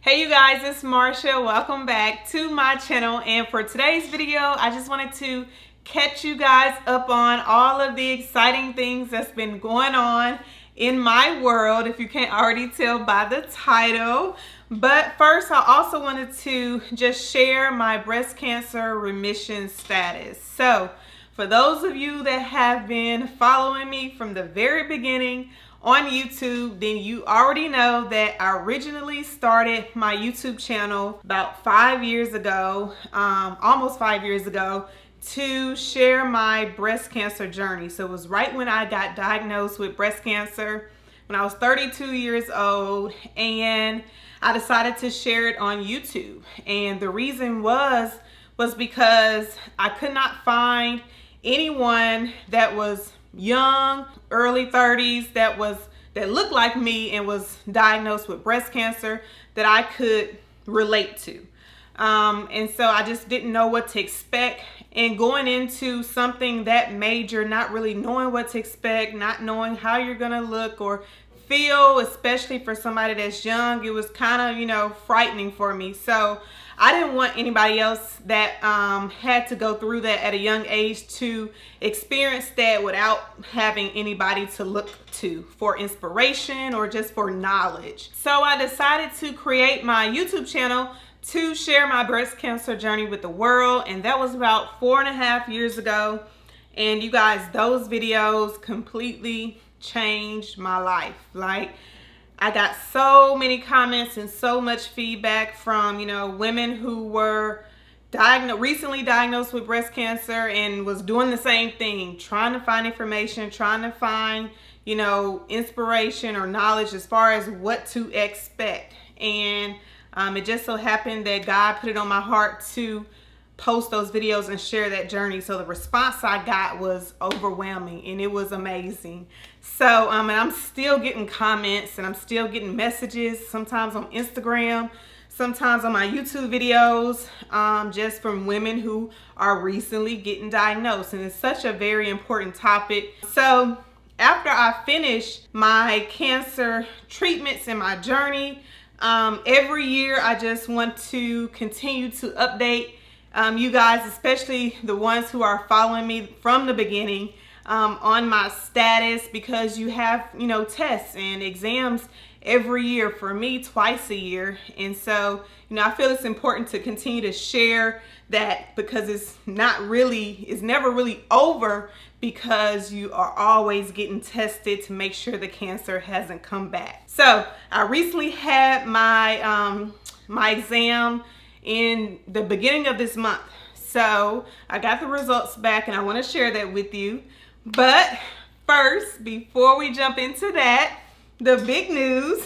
Hey you guys, it's Marsha. Welcome back to my channel, and for today's video I just wanted to catch you guys up on all of the exciting things that's been going on in my world, if you can't already tell by the title. But first, I also wanted to just share my breast cancer remission status. So for those of you that have been following me from the very beginning on YouTube, then you already know that I originally started my YouTube channel about 5 years ago, almost 5 years ago, to share my breast cancer journey. So it was right when I got diagnosed with breast cancer when I was 32 years old, and I decided to share it on YouTube. And the reason was because I could not find anyone that was young, early 30s, that looked like me and was diagnosed with breast cancer that I could relate to. And so I just didn't know what to expect. And going into something that major, not really knowing what to expect, not knowing how you're gonna look or feel, especially for somebody that's young, it was kind of, frightening for me. So I didn't want anybody else that had to go through that at a young age to experience that without having anybody to look to for inspiration or just for knowledge. So I decided to create my YouTube channel to share my breast cancer journey with the world, and that was about 4.5 years ago. And you guys, those videos completely changed my life. Like, I got so many comments and so much feedback from, women who were recently diagnosed with breast cancer and was doing the same thing, trying to find information, trying to find, inspiration or knowledge as far as what to expect. And it just so happened that God put it on my heart to post those videos and share that journey. So the response I got was overwhelming, and it was amazing. So and I'm still getting comments, and I'm still getting messages, sometimes on Instagram, sometimes on my YouTube videos, just from women who are recently getting diagnosed. And it's such a very important topic. So after I finish my cancer treatments and my journey, every year I just want to continue to update you guys, especially the ones who are following me from the beginning, on my status, because you have, tests and exams every year, for me twice a year. And so, I feel it's important to continue to share that, because it's never really over, because you are always getting tested to make sure the cancer hasn't come back. So I recently had my my exam in the beginning of this month. So I got the results back, and I want to share that with you. But first, before we jump into that, the big news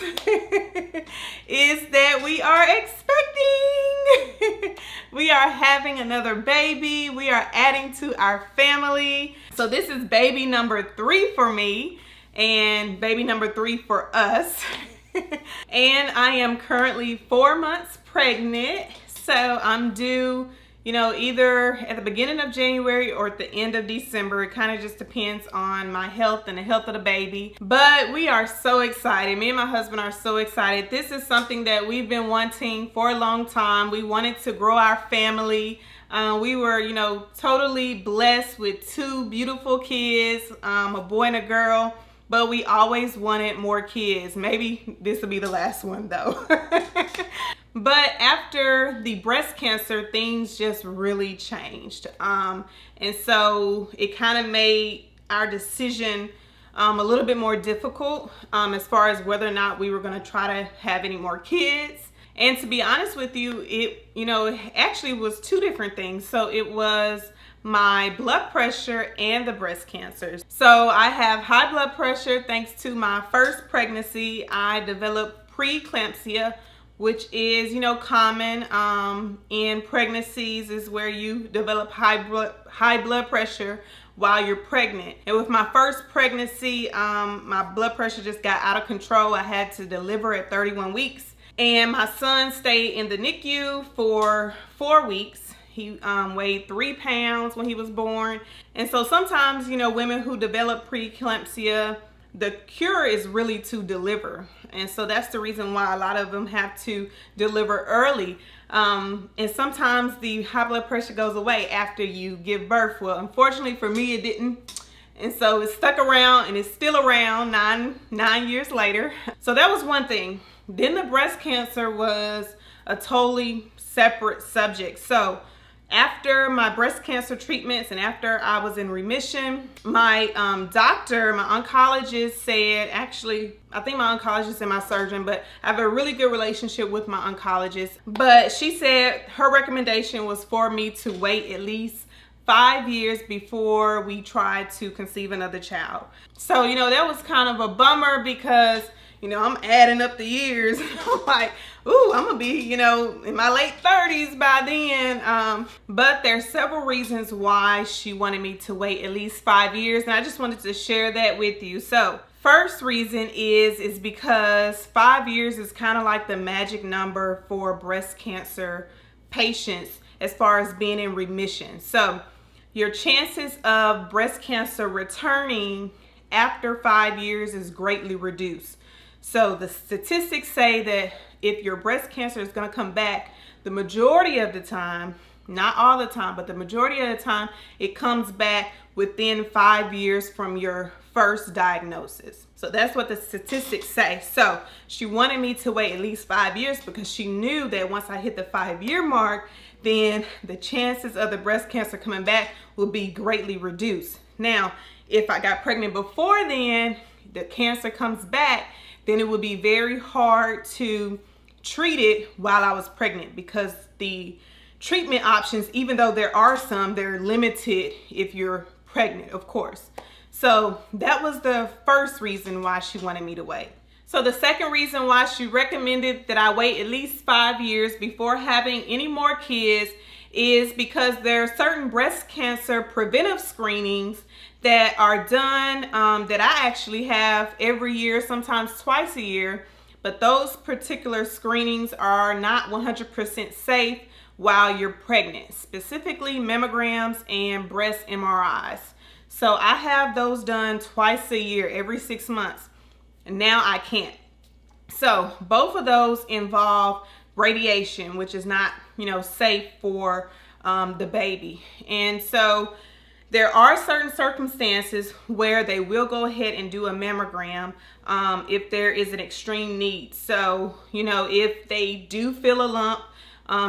is that we are expecting. We are having another baby. We are adding to our family. So this is baby number 3 for me, and baby number 3 for us. And I am currently 4 months pregnant. So I'm due, either at the beginning of January or at the end of December. It kind of just depends on my health and the health of the baby. But we are so excited. Me and my husband are so excited. This is something that we've been wanting for a long time. We wanted to grow our family. We were, totally blessed with 2 beautiful kids, a boy and a girl. But we always wanted more kids. Maybe this will be the last one though. But after the breast cancer, things just really changed. And so it kind of made our decision a little bit more difficult as far as whether or not we were going to try to have any more kids. And to be honest with you, it actually was 2 different things. So it was my blood pressure and the breast cancer. So I have high blood pressure thanks to my first pregnancy. I developed preeclampsia, which is, common in pregnancies, is where you develop high blood pressure while you're pregnant. And with my first pregnancy, my blood pressure just got out of control. I had to deliver at 31 weeks. And my son stayed in the NICU for 4 weeks. He weighed 3 pounds when he was born. And so sometimes, women who develop preeclampsia, the cure is really to deliver. And so that's the reason why a lot of them have to deliver early. And sometimes the high blood pressure goes away after you give birth. Well, unfortunately for me, it didn't. And so it stuck around, and it's still around nine years later. So that was one thing. Then the breast cancer was a totally separate subject. So after my breast cancer treatments and after I was in remission, my doctor, my oncologist said, actually, I think my oncologist and my surgeon, but I have a really good relationship with my oncologist. But she said her recommendation was for me to wait at least 5 years before we tried to conceive another child. So, you know, that was kind of a bummer because, you know, I'm adding up the years. I'm like, ooh, I'm gonna be, you know, in my late 30s by then. But there's several reasons why she wanted me to wait at least 5 years, and I just wanted to share that with you. So first reason is because 5 years is kind of like the magic number for breast cancer patients as far as being in remission. So your chances of breast cancer returning after 5 years is greatly reduced. So the statistics say that if your breast cancer is going to come back, the majority of the time, not all the time, but the majority of the time, it comes back within 5 years from your first diagnosis. So that's what the statistics say. So she wanted me to wait at least 5 years because she knew that once I hit the 5-year mark, then the chances of the breast cancer coming back will be greatly reduced. Now, if I got pregnant before then, the cancer comes back, then it would be very hard to treat it while I was pregnant because the treatment options, even though there are some, they're limited if you're pregnant, of course. So that was the first reason why she wanted me to wait. So the second reason why she recommended that I wait at least 5 years before having any more kids is because there are certain breast cancer preventive screenings that are done that I actually have every year, sometimes twice a year. But those particular screenings are not 100% safe while you're pregnant, specifically mammograms and breast MRIs. So I have those done twice a year, every 6 months. And now I can't. So both of those involve radiation, which is not, you know, safe for the baby. And so there are certain circumstances where they will go ahead and do a mammogram if there is an extreme need. So, you know, if they do feel a lump,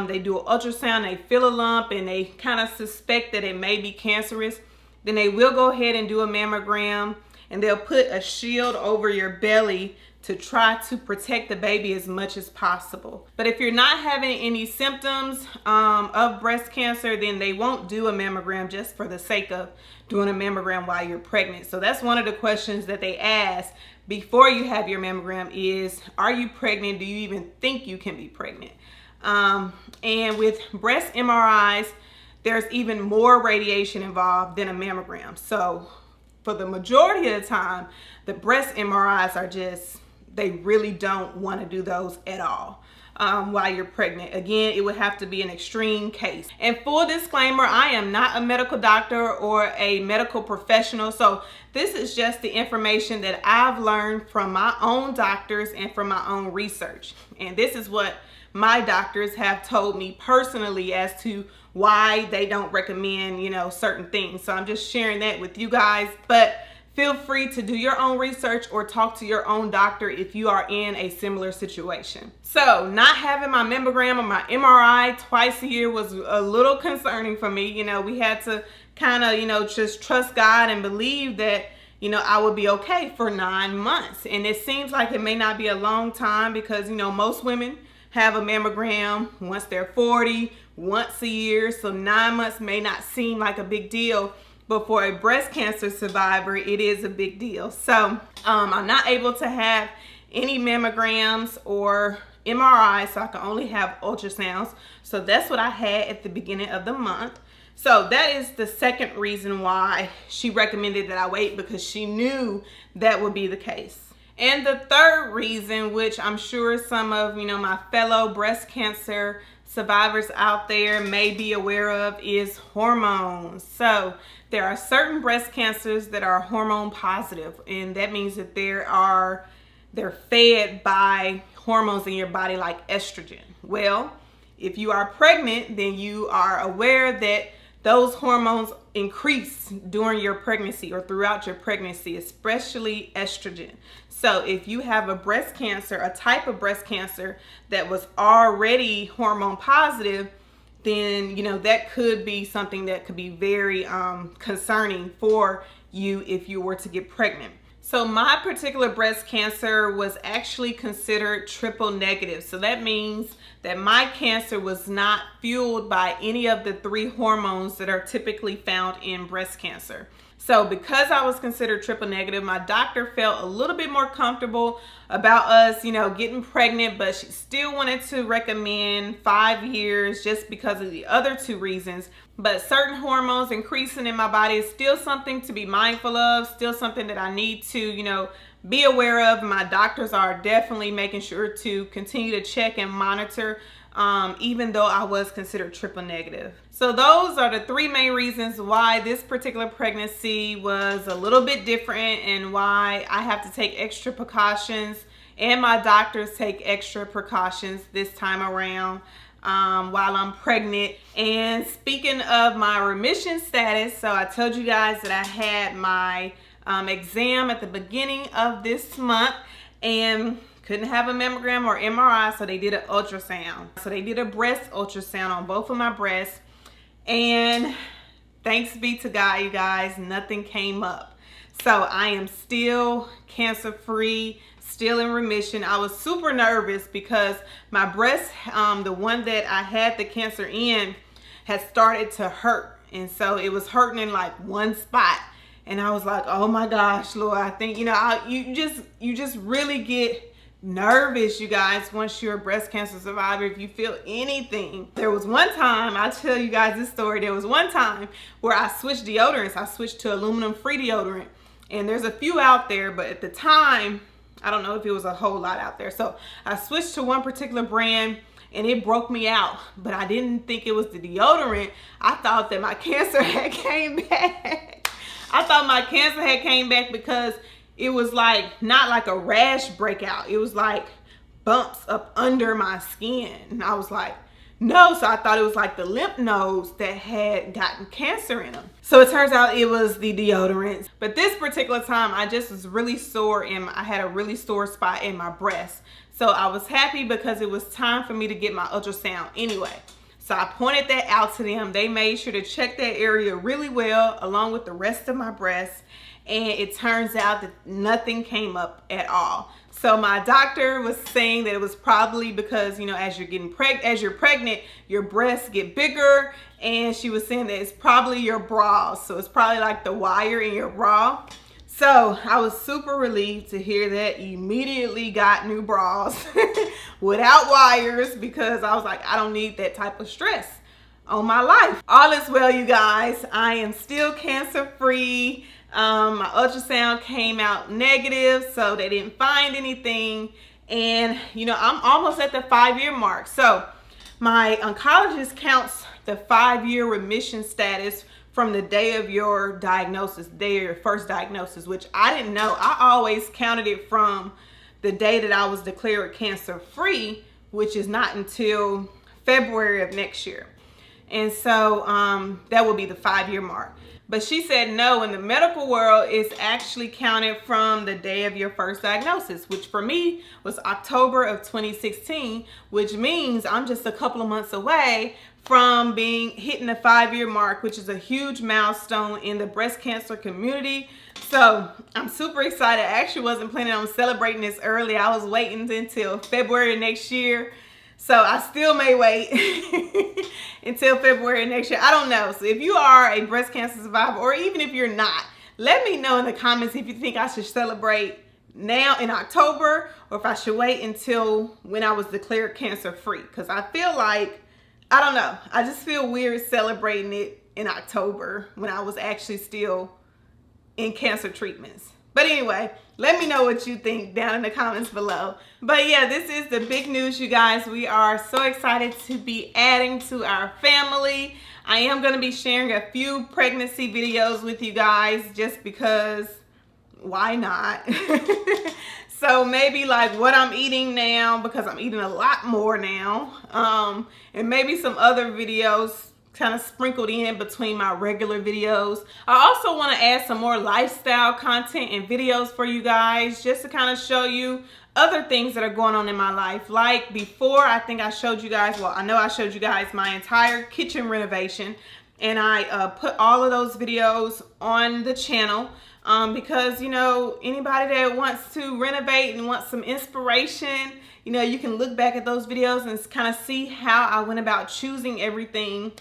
they do an ultrasound, they feel a lump, and they kind of suspect that it may be cancerous, then they will go ahead and do a mammogram, and they'll put a shield over your belly to try to protect the baby as much as possible. But if you're not having any symptoms of breast cancer, then they won't do a mammogram just for the sake of doing a mammogram while you're pregnant. So that's one of the questions that they ask before you have your mammogram is, are you pregnant? Do you even think you can be pregnant? And with breast MRIs, there's even more radiation involved than a mammogram. So for the majority of the time, the breast MRIs are just, they really don't want to do those at all while you're pregnant. Again, it would have to be an extreme case. And full disclaimer, I am not a medical doctor or a medical professional. So this is just the information that I've learned from my own doctors and from my own research. And this is what my doctors have told me personally as to why they don't recommend, you know, certain things. So I'm just sharing that with you guys. But feel free to do your own research or talk to your own doctor if you are in a similar situation. So not having my mammogram or my MRI twice a year was a little concerning for me. You know, we had to kind of, you know, just trust God and believe that, you know, I would be okay for 9 months. And it seems like it may not be a long time because, you know, most women have a mammogram once they're 40, once a year. So 9 months may not seem like a big deal. But for a breast cancer survivor, it is a big deal. So I'm not able to have any mammograms or MRIs, so I can only have ultrasounds. So that's what I had at the beginning of the month. So that is the second reason why she recommended that I wait, because she knew that would be the case. And the third reason, which I'm sure some of my fellow breast cancer survivors out there may be aware of, is hormones. So there are certain breast cancers that are hormone positive, and that means that they're fed by hormones in your body like estrogen. Well, if you are pregnant, then you are aware that those hormones increase during your pregnancy or throughout your pregnancy, especially estrogen. So if you have a breast cancer, a type of breast cancer that was already hormone positive, then that could be something that could be very concerning for you if you were to get pregnant. So my particular breast cancer was actually considered triple negative. So that means that my cancer was not fueled by any of the 3 hormones that are typically found in breast cancer. So because I was considered triple negative, my doctor felt a little bit more comfortable about us, getting pregnant, but she still wanted to recommend 5 years just because of the other 2 reasons. But certain hormones increasing in my body is still something to be mindful of, still something that I need to, be aware of. My doctors are definitely making sure to continue to check and monitor, even though I was considered triple negative. So those are the 3 main reasons why this particular pregnancy was a little bit different and why I have to take extra precautions, and my doctors take extra precautions this time around while I'm pregnant. And speaking of my remission status, so I told you guys that I had my exam at the beginning of this month and couldn't have a mammogram or MRI, so they did an ultrasound. So they did a breast ultrasound on both of my breasts, and thanks be to God, you guys, nothing came up. So I am still cancer free, still in remission. I was super nervous because my breast, the one that I had the cancer in, had started to hurt, and so it was hurting in like one spot. And I was like, oh my gosh, Lord, I think, you just really get nervous, you guys, once you're a breast cancer survivor, if you feel anything. There was one time, I'll tell you guys this story. There was one time where I switched deodorants. I switched to aluminum-free deodorant. And there's a few out there, but at the time, I don't know if it was a whole lot out there. So I switched to one particular brand, and it broke me out. But I didn't think it was the deodorant. I thought that my cancer had came back. I thought my cancer had came back because it was like, not like a rash breakout. It was like bumps up under my skin. And I was like, no. So I thought it was like the lymph nodes that had gotten cancer in them. So it turns out it was the deodorant. But this particular time, I just was really sore, and I had a really sore spot in my breast. So I was happy because it was time for me to get my ultrasound anyway. So I pointed that out to them. They made sure to check that area really well along with the rest of my breast. And it turns out that nothing came up at all. So my doctor was saying that it was probably because, as you're pregnant, your breasts get bigger. And she was saying that it's probably your bras. So it's probably like the wire in your bra. So I was super relieved to hear that. Immediately got new bras without wires, because I was like, I don't need that type of stress on my life. All is well, you guys. I am still cancer free. My ultrasound came out negative, so they didn't find anything. And I'm almost at the 5-year mark. So my oncologist counts the 5-year remission status from the day of your diagnosis, the day of your first diagnosis, which I didn't know. I always counted it from the day that I was declared cancer free, which is not until February of next year. And so that will be the 5-year mark. But she said no, in the medical world, it's actually counted from the day of your first diagnosis, which for me was October of 2016, which means I'm just a couple of months away from hitting the 5-year mark, which is a huge milestone in the breast cancer community. So I'm super excited. I actually wasn't planning on celebrating this early. I was waiting until February next year. So I still may wait until February next year. I don't know. So if you are a breast cancer survivor, or even if you're not, let me know in the comments if you think I should celebrate now in October, or if I should wait until when I was declared cancer free. Because I feel like, I don't know, I just feel weird celebrating it in October when I was actually still in cancer treatments. But anyway, let me know what you think down in the comments below. But yeah, this is the big news, you guys. We are so excited to be adding to our family. I am going to be sharing a few pregnancy videos with you guys just because, why not? So maybe like what I'm eating now, because I'm eating a lot more now. And maybe some other videos kind of sprinkled in between my regular videos. I also want to add some more lifestyle content and videos for you guys, just to kind of show you other things that are going on in my life. Like before, I think I showed you guys, well, I know I showed you guys my entire kitchen renovation, and I put all of those videos on the channel because, you know, anybody that wants to renovate and wants some inspiration, you know, you can look back at those videos and kind of see how I went about choosing everything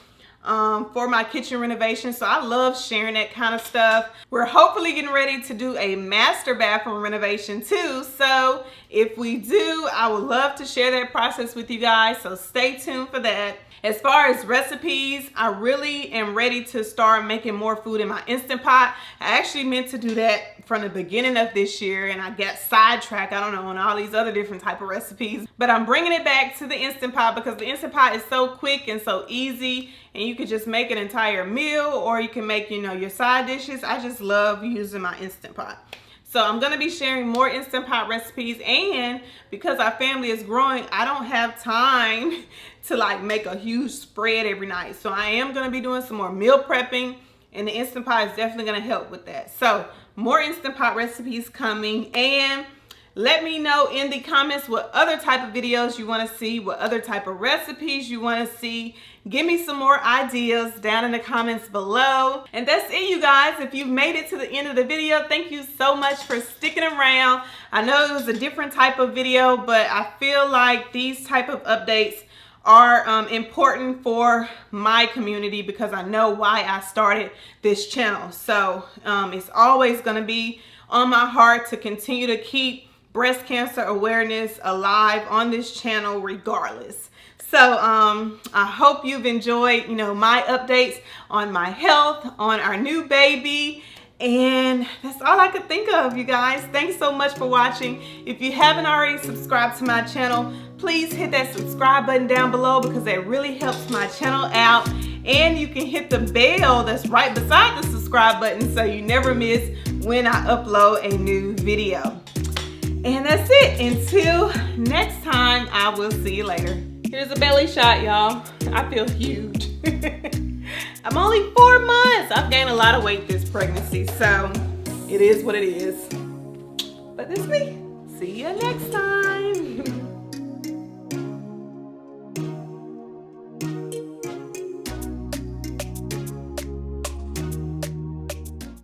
for my kitchen renovation. So I love sharing that kind of stuff. We're hopefully getting ready to do a master bathroom renovation too. So if we do, I would love to share that process with you guys. So stay tuned for that. As far as recipes, I really am ready to start making more food in my Instant Pot. I actually meant to do that from the beginning of this year, and I got sidetracked, I don't know, on all these other different type of recipes. But I'm bringing it back to the Instant Pot because the Instant Pot is so quick and so easy, and you could just make an entire meal, or you can make, you know, your side dishes. I just love using my Instant Pot. So I'm going to be sharing more Instant Pot recipes, and because our family is growing, I don't have time to like make a huge spread every night. So I am going to be doing some more meal prepping, and the Instant Pot is definitely going to help with that. So more Instant Pot recipes coming, and let me know in the comments what other type of videos you want to see, what other type of recipes you want to see. Give me some more ideas down in the comments below. And that's it, you guys. If you've made it to the end of the video, thank you so much for sticking around. I know it was a different type of video, but I feel like these type of updates are important for my community because I know why I started this channel. So it's always going to be on my heart to continue to keep breast cancer awareness alive on this channel regardless. So I hope you've enjoyed, you know, my updates on my health, on our new baby, and that's all I could think of, you guys. Thanks so much for watching. If you haven't already subscribed to my channel, please hit that subscribe button down below because that really helps my channel out. And you can hit the bell that's right beside the subscribe button so you never miss when I upload a new video. And that's it. Until next time, I will see you later. Here's a belly shot, y'all. I feel huge. I'm only 4 months. I've gained a lot of weight this pregnancy, so it is what it is. But that's me. See you next time.